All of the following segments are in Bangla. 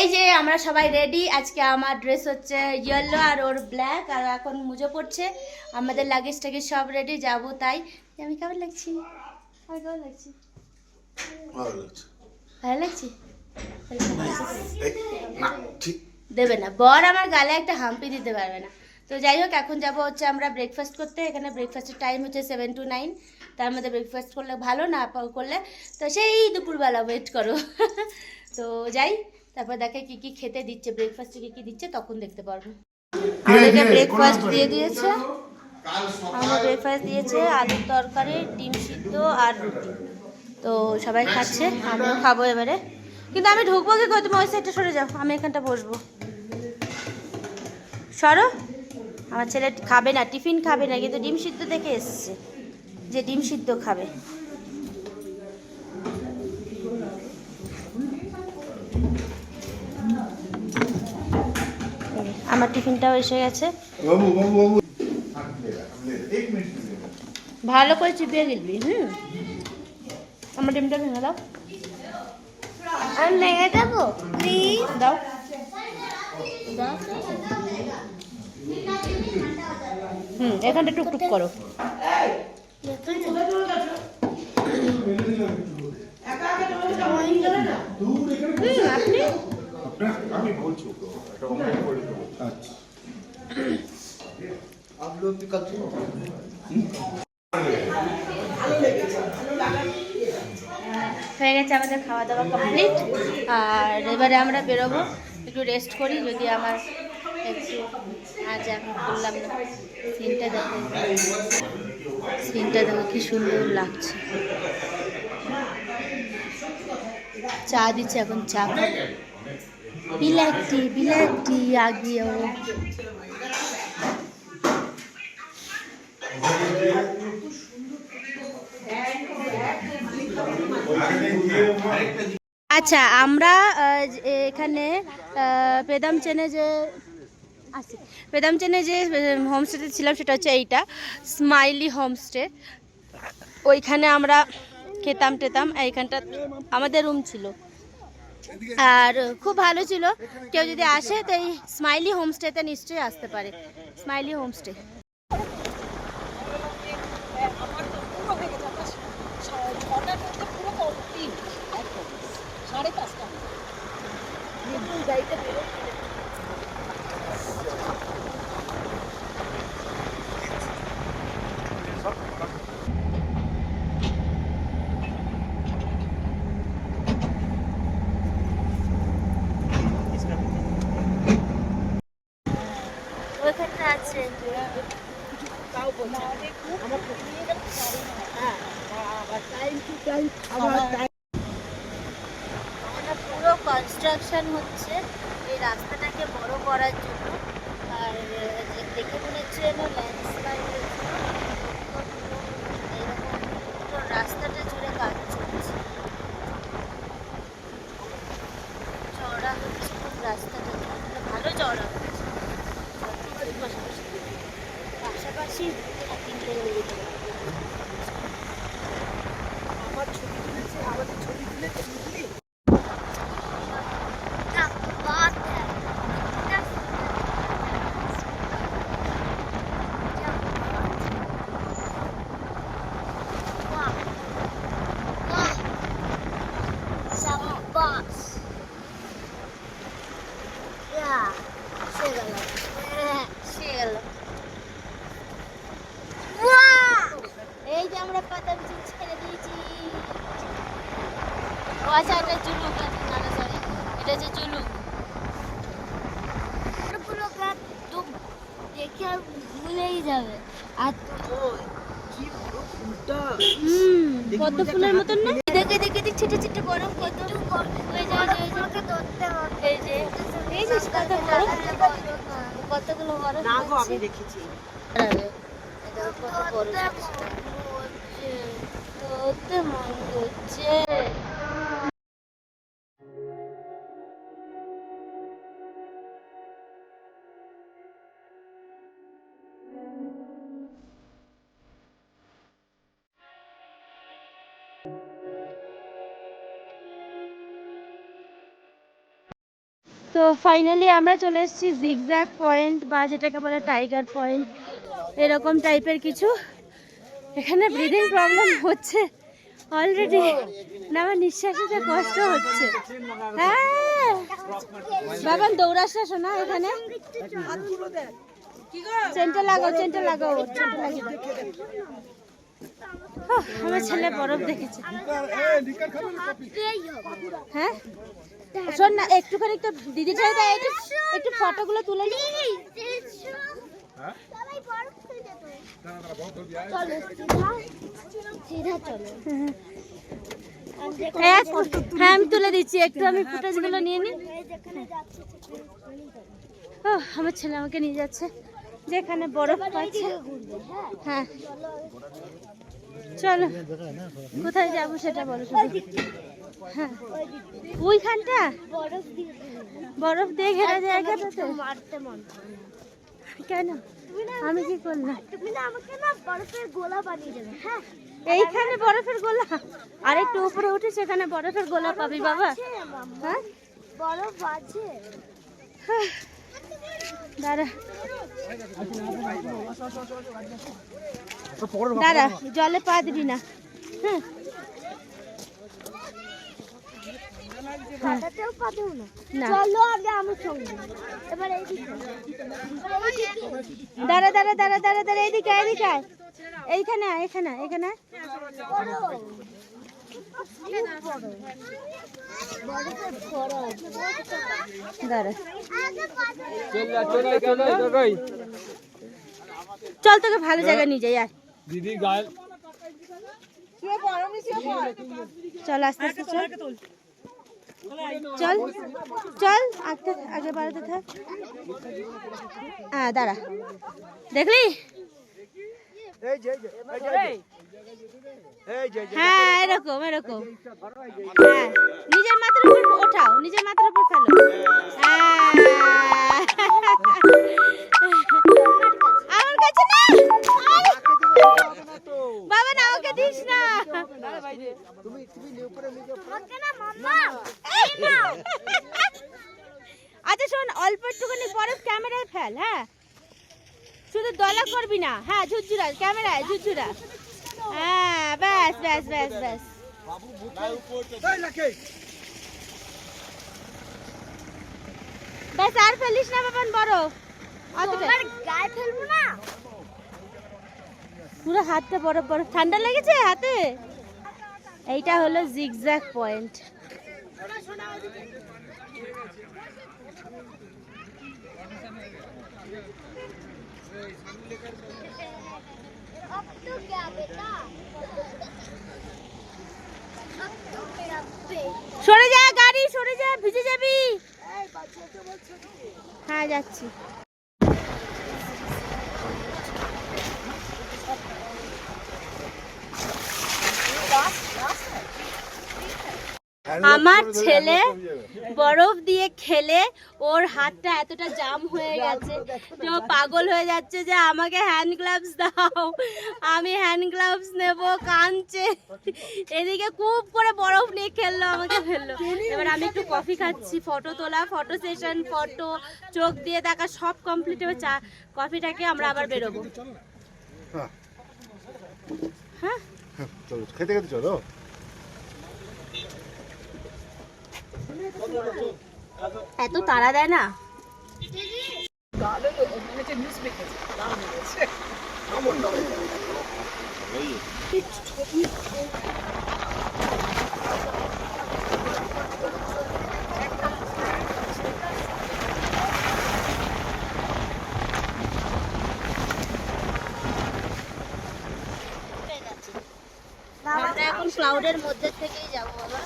এই যে আমরা সবাই রেডি। আজকে আমার ড্রেস হচ্ছে ইয়েলো আর ওর ব্ল্যাক, আর এখন মুজো পড়ছে। আমাদের লাগেজ টাগেজ সব রেডি, যাবো তাই। আমি কেমন লাগছি? আমি কেমন লাগছি? ভালো লাগছে। ভালো লাগছে? না ঠিক দেবে না, বর আমার গালে একটা হাম্পি দিতে পারবে না। তো যাই হোক, এখন যাবো হচ্ছে আমরা ব্রেকফাস্ট করতে। এখানে ব্রেকফাস্টের টাইম হচ্ছে 7 to 9। তার মধ্যে ব্রেকফাস্ট করলে ভালো, না করলে তো সেই দুপুরবেলা ওয়েট করো। তো যাই, তারপর দেখে কি কি খেতে দিচ্ছে, ব্রেকফাস্টে কি কি দিচ্ছে তখন দেখতে পারবো। আমাদেরকে ব্রেকফাস্ট দিয়ে দিয়েছে। আমাদের ব্রেকফাস্ট দিয়েছে আলুর তরকারি, ডিম সিদ্ধ আর রুটি। তো সবাই খাচ্ছে, আমিও খাবো এবারে। কিন্তু আমি ঢুকবো কি করে? তুমি ওই সাইডটা সরে যাও, আমি এখানটা বসবো। সরো। আমার ছেলে খাবে না, টিফিন খাবে না, কিন্তু ডিম সিদ্ধ দেখে এসছে যে ডিম সিদ্ধ খাবে। আমার টিফিনটাও এসে গেছে। বাবু বাবু বাবু ভালো করে চিপিয়ে গেলবি। আমার ডিমটা ভেঙে দাও। আমি ভেঙে দেবো প্লিজ। দাও। এখানটা টুকটুক করো। আপনি আমি বলছি ওকে একটা অমলেট করে দেবো। আচ্ছা आप लोग भी कल হয়ে গেছে আমাদের খাওয়া দাওয়া কমপ্লিট। আর এবারে আমরা বেরোবো, একটু রেস্ট করি। যদি আমার একটু আজ আমি বললাম না, সিনটা দেখো, সিনটা দেখো কি সুন্দর লাগছে। চা দিচ্ছে, এখন চা খাবো। বিলাইটি বিলাইটি আগিয়ে আচ্ছা, আমরা এখানে পেদাম চেনে যে আছি, পেদাম চেনে যে হোমস্টেতে ছিলাম সেটা হচ্ছে এইটা স্মাইলি হোমস্টে। ওইখানে আমরা খেতাম টেতাম, এইখানটা আমাদের রুম ছিল আর খুব ভালো ছিল। কেউ যদি আসে তো এই স্মাইলি হোমস্টেতে নিশ্চয়ই আসতে পারে। Smiley homestay. ওইখানটা আছে পুরো কনস্ট্রাকশন হচ্ছে এই রাস্তাটাকে বড় করার জন্য। আর দেখে মনে হচ্ছে যেন ল্যান্ডস্লাইড এরকম পুরো রাস্তাটা জুড়ে কাজ চলছে। চওড়া হচ্ছে খুব রাস্তাটা, ভালো চওড়া হচ্ছে। পাশাপাশি আমার ছবি তুলেছে, আমাদের ছবি তুলেছে বুঝলি। এই যে আমরা পাতা বিছিয়ে ছেড়ে দিয়েছি। আচ্ছা, এটা জুলুক, না না সরি, এটা হচ্ছে জুলুক। দেখে আর ভুলেই যাবে। আর পদ্ম ফুলের মতন না? দেখে দেখে দেখে ছিটে ছিটে বরফ কত হয়ে যায়। এই যে এই যে কত বরফ, কতগুলো বরফ আমি দেখেছি। কত বরফ করতে মন করছে। তো ফাইনালি আমরা চলে এসেছি জিগজ্যাগ পয়েন্ট বা যেটাকে বলে টাইগার পয়েন্ট, এরকম টাইপের কিছু। এখানে ব্রিদিং প্রবলেম হচ্ছে অলরেডি, না আমার নিঃশ্বাস নিতে কষ্ট হচ্ছে। হ্যাঁ বাবান দৌড়াস না শোনা, এখানে চেনটা লাগাও, চেনটা লাগাও, চেনটা লাগিয়ে দাও। আমার ছেলে বরফ দেখেছে। হ্যাঁ শোন না, একটুখানি তো দিদি ছেড়ে দেয়, একটু ফটোগুলো তুলে নি। হ্যাঁ আমি তুলে দিচ্ছি, একটু আমি ফুটেজগুলো নিয়ে নিই। আমার ছেলে আমাকে নিয়ে যাচ্ছে যেখানে বরফ পাচ্ছে। হ্যাঁ চলো, কোথায় যাবো সেটা বলো শুধু। হ্যাঁ ওইখানটা বরফ দিয়ে ঘেরা জায়গাটাতে কেন, আমি কি করলাম? বরফের গোলা বানিয়ে দেবে। হ্যাঁ এইখানে বরফের গোলা, আর একটু উপরে উঠে সেখানে বরফের গোলা পাবি বাবা। হ্যাঁ বরফ আছে। দাঁড়া দাঁড়া, জলে পা দিবি না। হ্যাঁ পাটাতেও পাবেও না। না চলো আগে আমার সঙ্গে। এবার এইদিকে দাঁড়া দাঁড়া দাঁড়া দাঁড়া দাঁড়া, এইদিকে এইদিকে আয়। এইখানে আয়, এখানে আয়, এখানে আয়। দাঁড়া চল তোকে ভালো জায়গা নিয়ে যাই। আর দিদি গায়ে চল আস্তে আস্তে চল চল চল, আগে বাড়াতে থাক। হ্যাঁ দাঁড়া, দেখলি? হ্যাঁ এরকম এরকম, হ্যাঁ নিজের মাথার উপর ওঠাও, নিজের মাথার উপর ফেলো। আমার কাছে না বাবা, না আমাকে দিস না। আচ্ছা শোন, অল্প একটুখানি বরফ ক্যামেরায় ফেল। হ্যাঁ শুধু দলা করবি না। হ্যাঁ ঝুরঝুরা ক্যামেরায় ঝুরঝুরা। হ্যাঁ ব্যাস ব্যাস ব্যাস ব্যাস। ব্যাস আর ফেলিস না বাবান বরফ, গায়ে ফেলবো না। পুরো হাতটা বরফ বরফ, ঠান্ডা লেগেছে হাতে। এইটা হলো জিগজ্যাগ পয়েন্ট। সরে যা গাড়ি, সরে যা, ভিজে যাবি। হ্যাঁ যাচ্ছি। আমার ছেলে বরফ দিয়ে খেলে ওর হাতটা এতটা জাম হয়ে গেছে যে ও পাগল হয়ে যাচ্ছে যে আমাকে হ্যান্ড গ্লাভস দাও, আমি হ্যান্ড গ্লাভস নেব, কাঁদছে। এদিকে খুব করে বরফ নিয়ে খেললো, আমাকে ফেললো। এবার আমি একটু কফি খাচ্ছি, ফটো তোলা, ফটো সেশন, ফটো, চোখ দিয়ে দেখা সব কমপ্লিট হবে। চা কফিটাকে আমরা আবার বেরোবো। হ্যাঁ চলো খেতে খেতে চলো। এত তাড়া দেয় না। আমরা এখন ক্লাউডের মধ্যে থেকেই যাবো বাবা।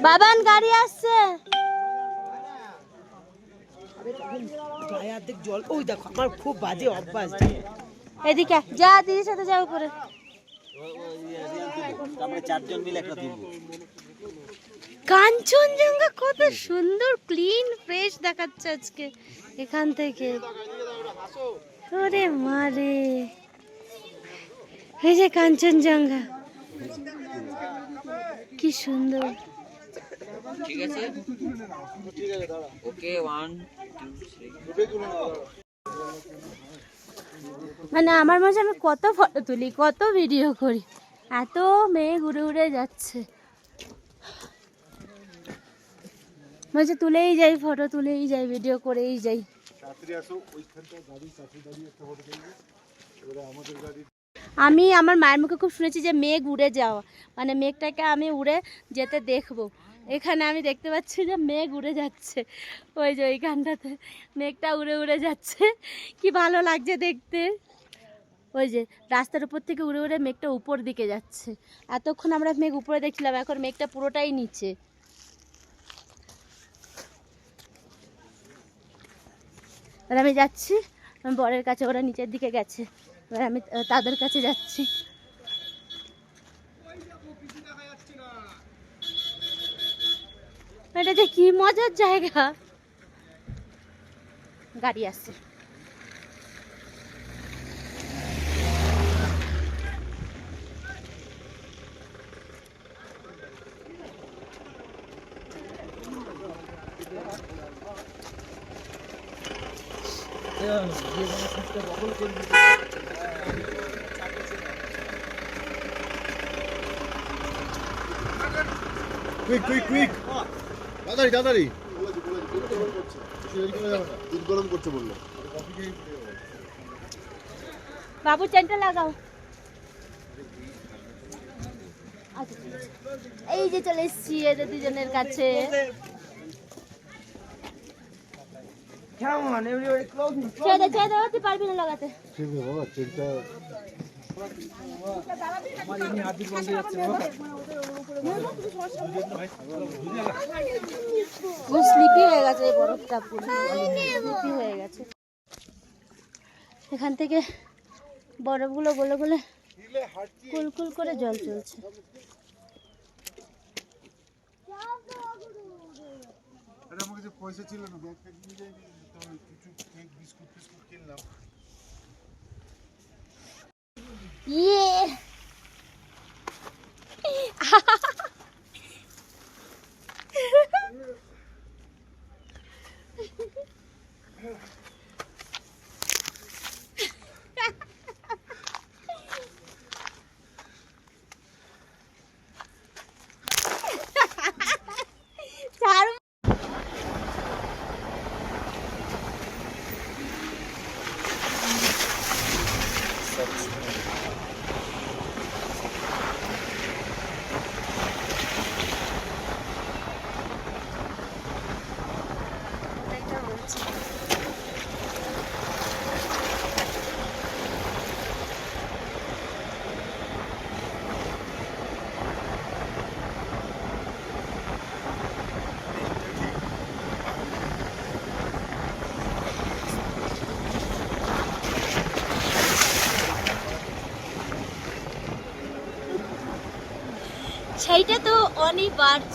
বাবান গাড়ি আসছে। গায়ে অর্ধেক জল। ওই দেখো আমার খুব বাজে অভ্যাস, এদিকে যা, দিদির সাথে যাও উপরে। কাঞ্চনজঙ্ঘা কত সুন্দর ক্লিন ফ্রেশ দেখাচ্ছে আজকে এখান থেকে। ওরে মারে, এই যে কাঞ্চনজঙ্ঘা কি সুন্দর। ঠিক আছে ওকে 1 2 3 মানে আমার মাঝে আমি কত ফটো তুলি, কত ভিডিও করি, এত মেয়ে ঘুরে ঘুরে যাচ্ছে, মাঝে তুলেই যাই, ফটো তুলেই যাই, ভিডিও করেই যাই। আমি আমার মায়ের মুখে খুব শুনেছি যে মেঘ উড়ে যাওয়া, মানে মেঘটাকে আমি উড়ে যেতে দেখবো। এখানে আমি দেখতে পাচ্ছি যে মেঘ উড়ে যাচ্ছে, ওই যে ওইখানটাতে মেঘটা উড়ে উড়ে যাচ্ছে, কি ভালো লাগছে দেখতে। ওই যে রাস্তার উপর থেকে উড়ে উড়ে মেঘটা উপর দিকে যাচ্ছে। এতক্ষণ আমরা মেঘ উপরে দেখছিলাম, এখন মেঘটা পুরোটাই নিচে। আর আমি যাচ্ছি আমার বরের কাছে, ওরা নিচের দিকে গেছে, এবার আমি তাদের কাছে যাচ্ছি। এটা যে কি মজার জায়গা। গাড়ি আসছে। কুইক তাড়াতাড়ি দুধ গরম করছে বললো। বাবু চেনটা লাগাও। আচ্ছা, এই যে চলে এসছি এদের দুজনের কাছে। ছেড়ে দেওয়া তুই পারবি না লাগাতে। স্লিপি হয়ে গেছে এই বরফটা, পুরো স্লিপি হয়ে গেছে। এখান থেকে বরফগুলো গলে গলে কুলকুল করে জল চলছে। আমার কাছে পয়সা ছিল না, ব্যাগ নিয়ে যাই, কিছু কেক বিস্কুট কিনলাম। ইয়ে সেইটা তো অনিবার্য।